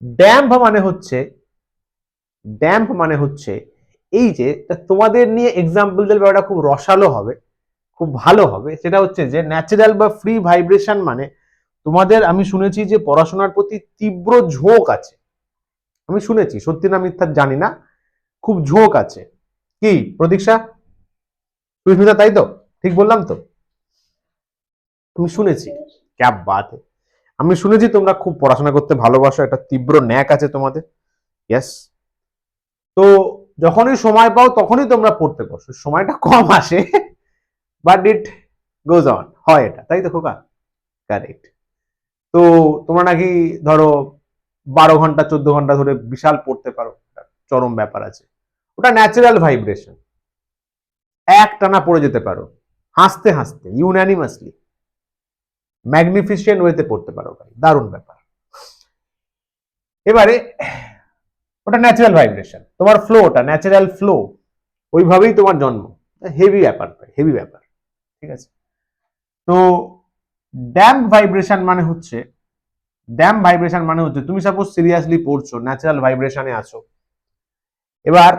Damp মানে হচ্ছে এই যে তোমাদের নিয়ে এক্সাম্পল দিলে ব্যাপারটা খুব রসালো হবে, খুব ভালো হবে। সেটা হচ্ছে যে ন্যাচারাল বা ফ্রি ভাইব্রেশন মানে তোমাদের, আমি শুনেছি যে পড়াশোনার প্রতি তীব্র ঝোঁক আছে, আমি শুনেছি, সত্যি না মিথ্যা জানি না, খুব ঝোঁক আছে। কি প্রতীক্ষা, সুস্মিতা, তাই তো? ঠিক বললাম তো? আমি শুনেছি, ক্যা বাত, আমি শুনেছি তোমরা খুব পড়াশোনা করতে ভালোবাসো, একটা তীব্র ন্যাক আছে তোমাদের। ইয়েস। তো যখনই সময় পাও তখনই তোমরা পড়তে বসো, সময়টা কম আসে, বাট ইট গোজ অন, হয় এটা, তাই তো খোকা? কারেক্ট। তো তোমরা নাকি ধরো 12 ঘন্টা 14 ঘন্টা ধরে বিশাল পড়তে পারো, চরম ব্যাপার আছে, ওটা ন্যাচারাল ভাইব্রেশন। এক টানা পড়ে যেতে পারো, হাসতে হাসতে, ইউনানিমাসলি, ম্যাগনিফিসিয়েন্ট ওয়েতে পড়তে পারো, ভাই দারুণ ব্যাপার। এবারে ওটা ন্যাচারাল ভাইব্রেশন, তোমার ফ্লো, ওটা ন্যাচারাল ফ্লো, ওইভাবেই তোমার জন্ম। হেভি ব্যাপার, হেভি ব্যাপার, ঠিক আছে? তো ড্যাম্প ভাইব্রেশন মানে হচ্ছে, তুমি সাপোজ সিরিয়াসলি পড়ছো, ন্যাচারাল ভাইব্রেশনে আছো, এবার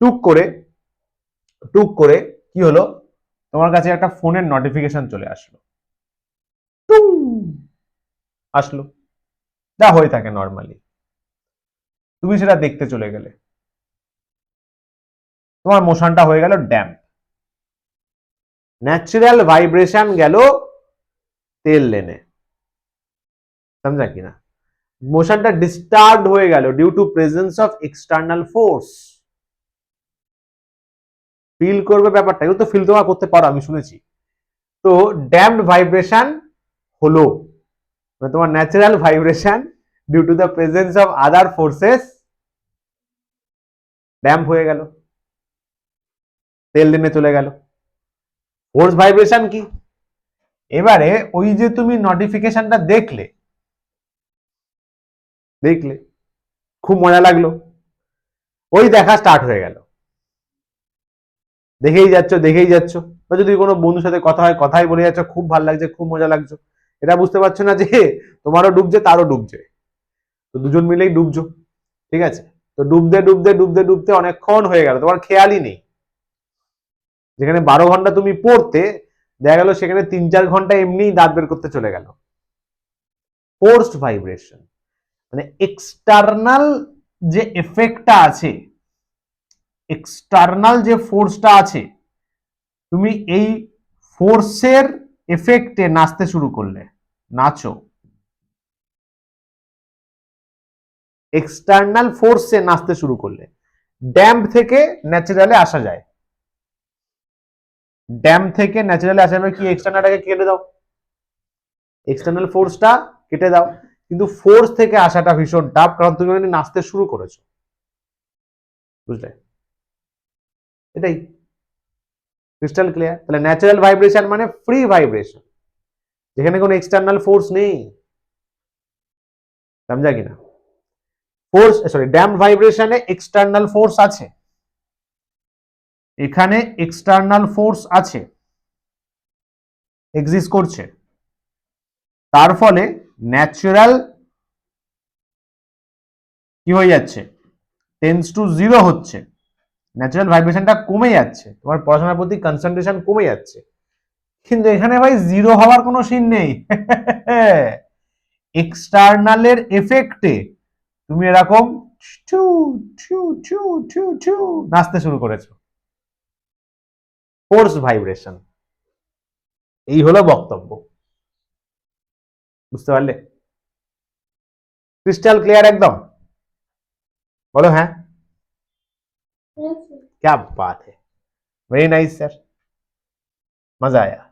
টুক করে কি হলো, তোমার কাছে একটা ফোনের নোটিফিকেশন চলে আসলো, আসলো, যা হয়ে থাকে নর্মালি, তুমি সেটা দেখতে চলে গেলে, তোমার মোশনটা হয়ে গেল ড্যাম্প, ন্যাচারাল ভাইব্রেশন গেল তেল লেনে, समझा কি না? মোশনটা ডিস্টার্বড হয়ে গেল due to presence of external force. Feel করবে ব্যাপারটা, এগুলো তো ফিল তোমার করতে পারো, আমি শুনেছি। তো ড্যাম্পড ভাইব্রেশন হলো মানে তোমার natural vibration due to the presence of other forces damp হয়ে গেল, তেল লেনে চলে গেল। ফোর্স ভাইব্রেশন কি? এবারে ওই যে তুমি নোটিফিকেশনটা দেখলে, খুব মজা লাগলো, ওই দেখা স্টার্ট হয়ে গেল, দেখেই যাচ্ছ, বা যদি কোনো বন্ধুর সাথে কথা হয়, কথাই বলে যাচ্ছ, খুব ভালো লাগছে, খুব মজা লাগছে, এটা বুঝতে পারছো না যে তোমারও ডুবছে তারও ডুবছে, তো দুজন মিলেই ডুবছো, ঠিক আছে? তো ডুবতে অনেকক্ষণ হয়ে গেল, তোমার খেয়ালই নেই, যেখানে 12 ঘন্টা তুমি পড়তে, দেখা গেল সেখানে 3-4 ঘন্টা এমনি দাঁত বের করতে চলে গেল। ফোর্সড ভাইব্রেশন মানে এক্সটার্নাল যে এফেক্টটা আছে, এক্সটার্নাল যে ফোর্সটা আছে, তুমি এই ফোর্সের এফেক্টে নাচতে শুরু করলে, নাচো, এক্সটার্নাল ফোর্সে নাচতে শুরু করলে। ড্যাম্প থেকে ন্যাচারালে আসা যায়, ড্যাম্প থেকে ন্যাচারালে আসা যাবে কি, এক্সটার্নালটাকে কেটে দাও, এক্সটার্নাল ফোর্সটা কেটে দাও, কিন্তু ফোর্স থেকে আসাটা ভীষণ টাফ, কারণ তুমি নাচতে শুরু করেছো, বুঝলে? এটাই ক্রিস্টাল ক্লিয়ার। তাহলে ন্যাচারাল ভাইব্রেশন মানে ফ্রি ভাইব্রেশন, যেখানে কোনো এক্সটার্নাল ফোর্স নেই, समझा কিনা? ফোর্স, সরি, ড্যাম্প ভাইব্রেশনে এক্সটার্নাল ফোর্স আছে, এখানে এক্সটার্নাল ফোর্স আছে, এক্সিস্ট করছে, তার ফলে ন্যাচারাল কি হয়ে যাচ্ছে, টেন্স টু জিরো হচ্ছে, ন্যাচারাল ভাইব্রেশনটা কমে যাচ্ছে, তোমার পড়াশোনার প্রতি কনসেন্ট্রেশন কমে যাচ্ছে। কিন্তু এখানে ভাই জিরো হওয়ার কোনো সিন নেই, এক্সটার্নালের এফেক্টে তুমি এরকম নাচতে শুরু করেছো, ফোর্স ভাইব্রেশন। এই হলো বক্তব্য, বুঝতে পারলে? ক্রিস্টাল ক্লিয়ার একদম? बोलो हैं, क्या बात है, वेरी नाइस सर, मजा आया।